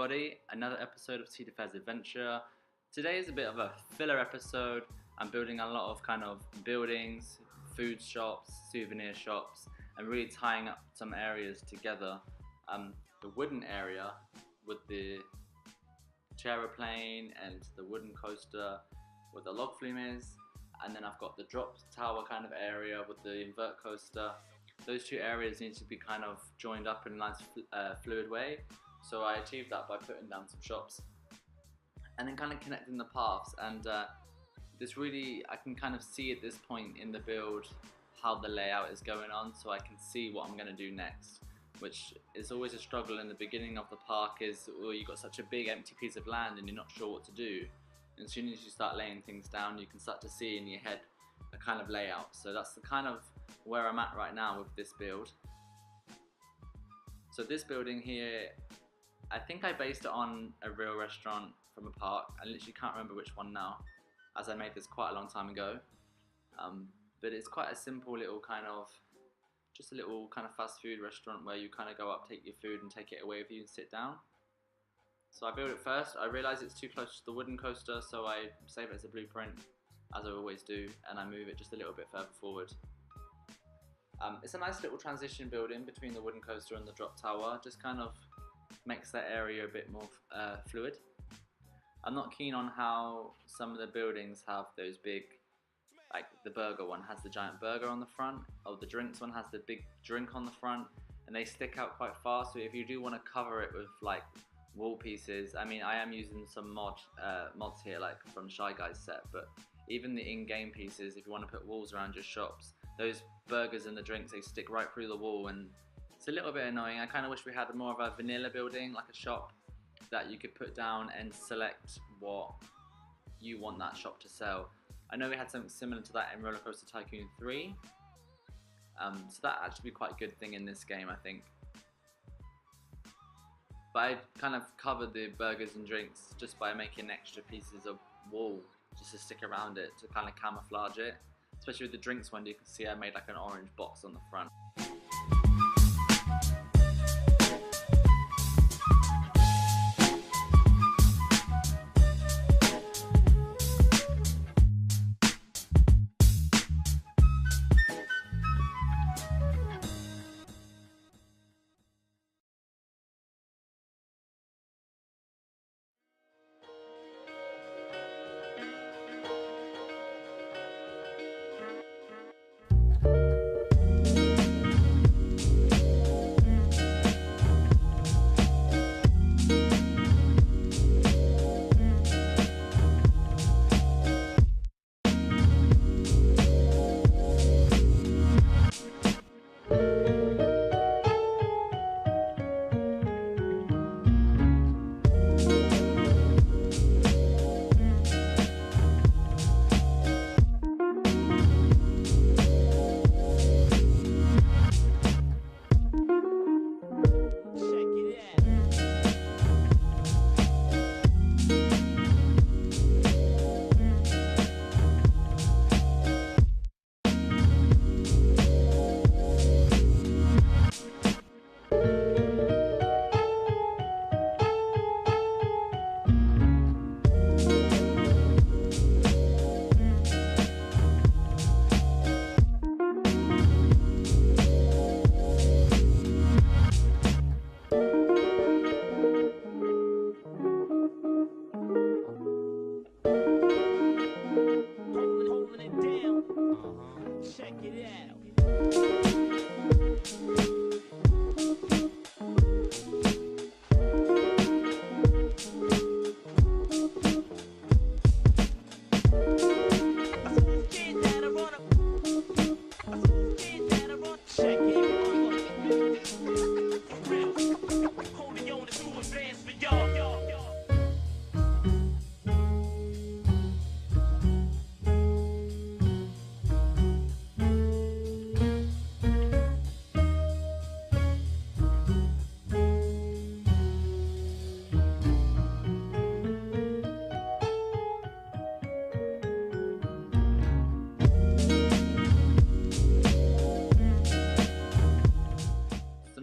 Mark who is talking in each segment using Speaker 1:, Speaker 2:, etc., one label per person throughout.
Speaker 1: everybody, another episode of Cedar's Adventure. Today is a bit of a filler episode. I'm building a lot of kind of buildings, food shops, souvenir shops, and really tying up some areas together. The wooden area with the chaeroplane and the wooden coaster with the log flumes, and then I've got the drop tower kind of area with the invert coaster. Those two areas need to be kind of joined up in a nice fluid way. So I achieved that by putting down some shops and then kind of connecting the paths, and this really, I can kind of see at this point in the build how the layout is going on, so I can see what I'm going to do next, which is always a struggle in the beginning of the park. Is, well, you've got such a big empty piece of land and you're not sure what to do, and as soon as you start laying things down you can start to see in your head a kind of layout. So that's the kind of where I'm at right now with this build. So this building here, I think I based it on a real restaurant from a park. I literally can't remember which one now, as I made this quite a long time ago. But it's quite a simple little kind of, just a little kind of fast food restaurant where you kind of go up, take your food and take it away with you and sit down. So I built it first. I realised it's too close to the wooden coaster, so I save it as a blueprint, as I always do, and I move it just a little bit further forward. It's a nice little transition building between the wooden coaster and the drop tower, just kind of makes that area a bit more fluid. I'm not keen on how some of the buildings have those big, like the burger one has the giant burger on the front, or the drinks one has the big drink on the front, and they stick out quite far. So if you do want to cover it with like wall pieces, I mean, I am using some mods here, like from Shy Guy's set, but even the in-game pieces, if you want to put walls around your shops, those burgers and the drinks, they stick right through the wall, and it's a little bit annoying. I kind of wish we had more of a vanilla building, like a shop that you could put down and select what you want that shop to sell. I know we had something similar to that in Roller Coaster Tycoon 3, so that actually be quite a good thing in this game, I think. But I kind of covered the burgers and drinks just by making extra pieces of wall just to stick around it to kind of camouflage it. Especially with the drinks one, you can see I made like an orange box on the front.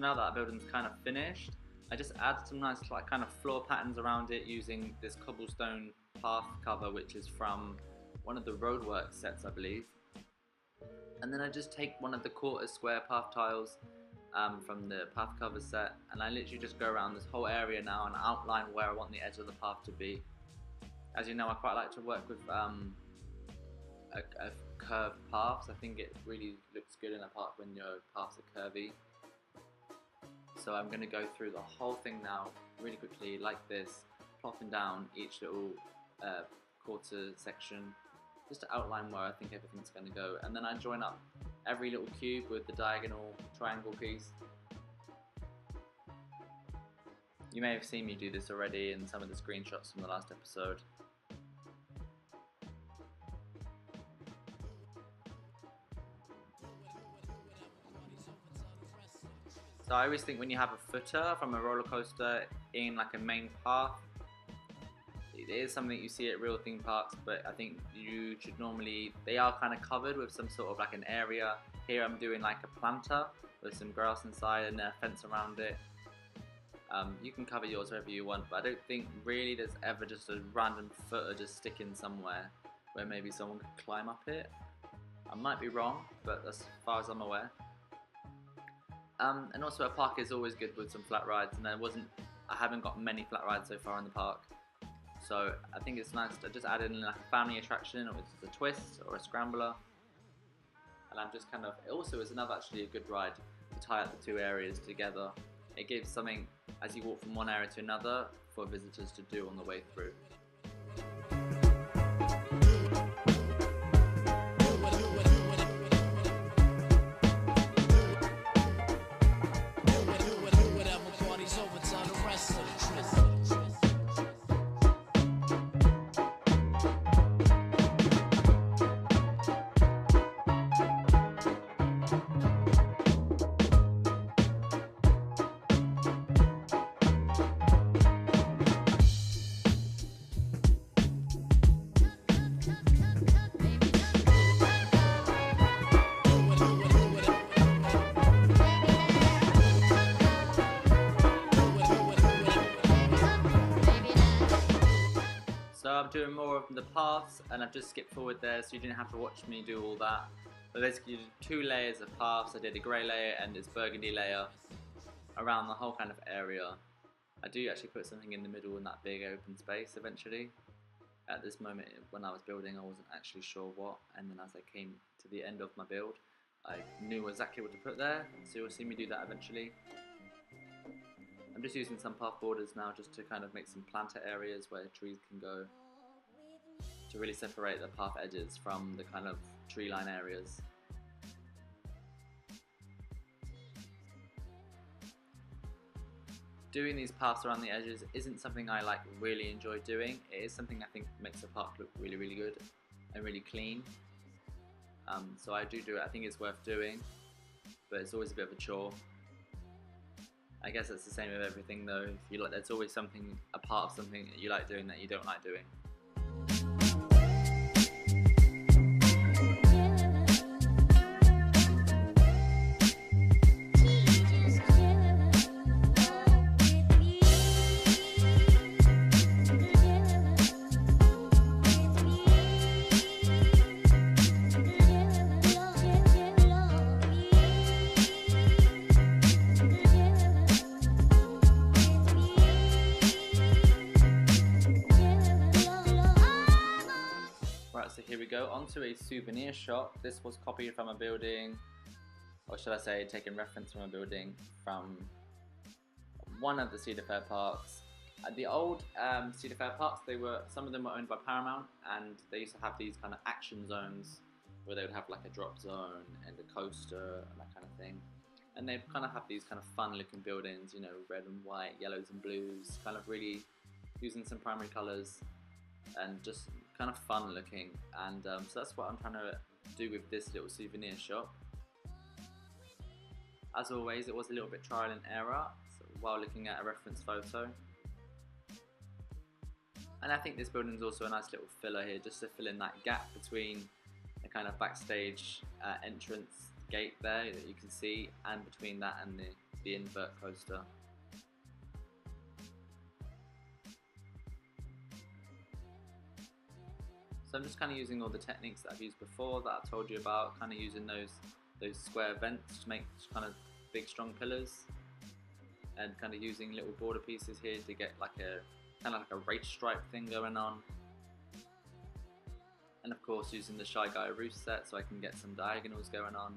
Speaker 1: now that building's kind of finished, I just add some nice like kind of floor patterns around it using this cobblestone path cover, which is from one of the Roadworks sets, I believe. And then I just take one of the quarter square path tiles from the path cover set, and I literally just go around this whole area now and outline where I want the edge of the path to be. As you know, I quite like to work with a curved paths. I think it really looks good in a park when your paths are curvy. So I'm going to go through the whole thing now really quickly like this, plopping down each little quarter section just to outline where I think everything's going to go, and then I join up every little cube with the diagonal triangle piece. You may have seen me do this already in some of the screenshots from the last episode. So I always think when you have a footer from a roller coaster in like a main path, it is something you see at real theme parks, but I think you should normally, they are kind of covered with some sort of like an area. Here I'm doing like a planter with some grass inside and a fence around it. You can cover yours wherever you want, but I don't think really there's ever just a random footer just sticking somewhere where maybe someone could climb up it. I might be wrong, but as far as I'm aware. And also a park is always good with some flat rides, and I haven't got many flat rides so far in the park. So I think it's nice to just add in like a family attraction, or it's a twist or a scrambler. And I'm just kind of, it also is actually a good ride to tie up the two areas together. It gives something as you walk from one area to another for visitors to do on the way through. So I'm doing more of the paths, and I've just skipped forward there so you didn't have to watch me do all that. But basically two layers of paths. I did a grey layer and this burgundy layer around the whole kind of area. I do actually put something in the middle in that big open space eventually. At this moment when I was building, I wasn't actually sure what, and then as I came to the end of my build I knew exactly what to put there, so you'll see me do that eventually. I'm just using some path borders now just to kind of make some planter areas where trees can go, to really separate the path edges from the kind of tree line areas. Doing these paths around the edges isn't something I really enjoy doing. It is something I think makes the park look really, really good and really clean. So I do it. I think it's worth doing, but it's always a bit of a chore. I guess it's the same with everything though. If you there's always something, a part of something that you like doing that you don't like doing. So here we go, onto a souvenir shop. This was copied from a building, or should I say taken reference from a building from one of the Cedar Fair parks. At the old Cedar Fair parks, some of them were owned by Paramount, and they used to have these kind of action zones where they would have like a drop zone and a coaster and that kind of thing. And they kind of have these kind of fun looking buildings, you know, red and white, yellows and blues, kind of really using some primary colours and just kind of fun looking, and so that's what I'm trying to do with this little souvenir shop. As always, it was a little bit trial and error while looking at a reference photo, and I think this building is also a nice little filler here, just to fill in that gap between the kind of backstage entrance gate there that you can see, and between that and the invert coaster. So I'm just kind of using all the techniques that I've used before that I've told you about, kind of using those square vents to make kind of big strong pillars, and kind of using little border pieces here to get like a kind of like a race stripe thing going on. And of course using the Shy Guy roof set so I can get some diagonals going on.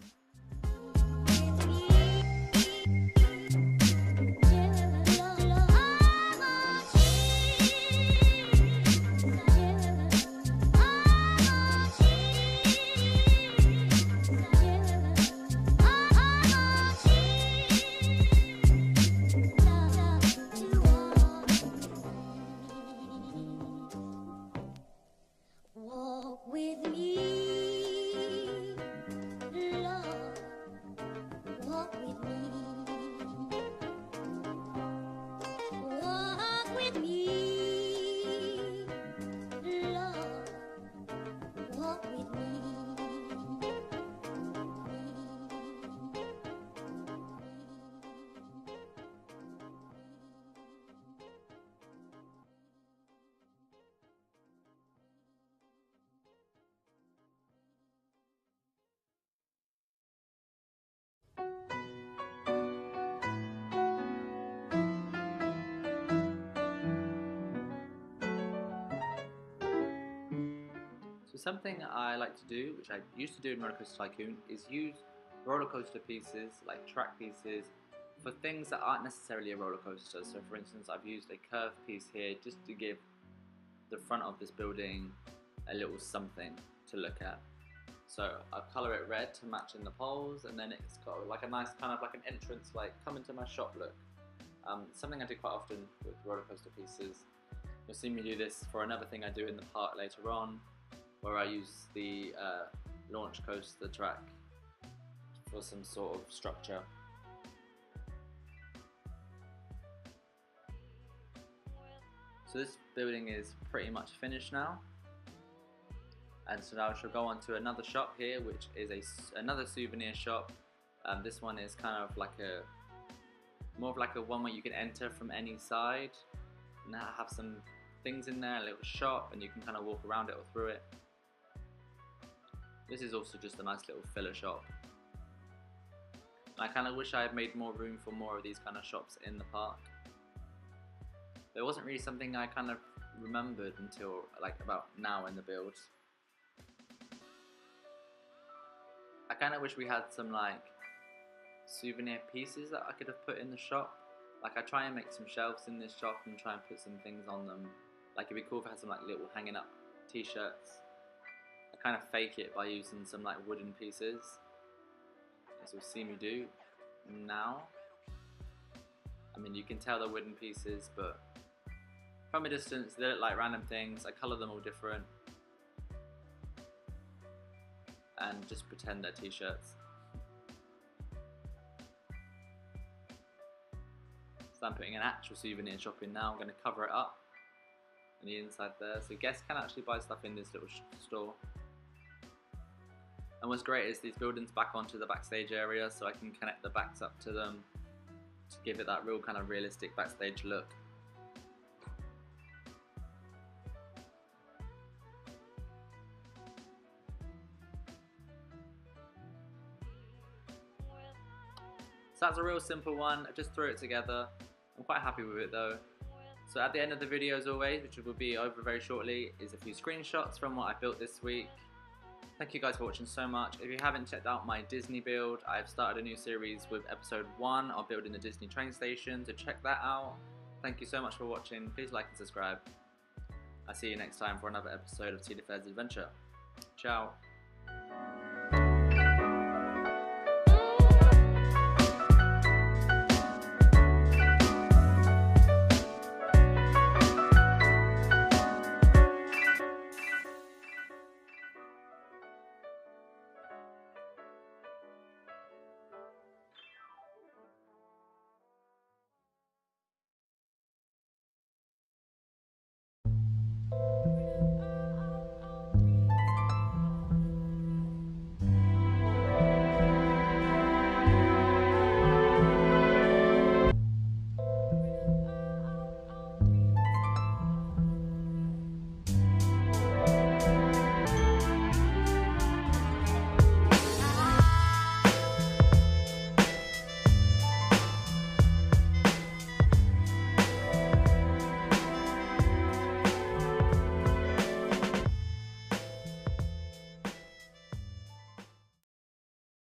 Speaker 1: So something I like to do, which I used to do in Roller Coaster Tycoon, is use roller coaster pieces, like track pieces, for things that aren't necessarily a roller coaster. So for instance, I've used a curved piece here just to give the front of this building a little something to look at. So I colour it red to match in the poles, and then it's got like a nice kind of like an entrance, like come into my shop look. Something I do quite often with roller coaster pieces. You'll see me do this for another thing I do in the park later on, where I use the launch coaster track for some sort of structure. So this building is pretty much finished now, and so now I shall go on to another shop here, which is another souvenir shop. This one is kind of like more of like a one where you can enter from any side and have some things in there, a little shop, and you can kind of walk around it or through it. This is also just a nice little filler shop. And I kind of wish I had made more room for more of these kind of shops in the park. There wasn't really something I kind of remembered until like about now in the build. I kind of wish we had some like souvenir pieces that I could have put in the shop. Like I try and make some shelves in this shop and try and put some things on them. Like it'd be cool if I had some like little hanging up t-shirts. I kind of fake it by using some like wooden pieces, as you'll see me do now. I mean, you can tell they're wooden pieces, but from a distance they look like random things. I colour them all different and just pretend they're t-shirts. So I'm putting an actual souvenir shop in now. I'm going to cover it up on the inside there, so guests can actually buy stuff in this little store. And what's great is these buildings back onto the backstage area, so I can connect the backs up to them to give it that real kind of realistic backstage look. So that's a real simple one. I just threw it together. I'm quite happy with it though. So at the end of the video, as always, which will be over very shortly, is a few screenshots from what I built this week. Thank you guys for watching so much. If you haven't checked out my Disney build, I've started a new series with episode 1 of building the Disney train station, so check that out. Thank you so much for watching. Please like and subscribe. I'll see you next time for another episode of Cedar Adventure. Ciao.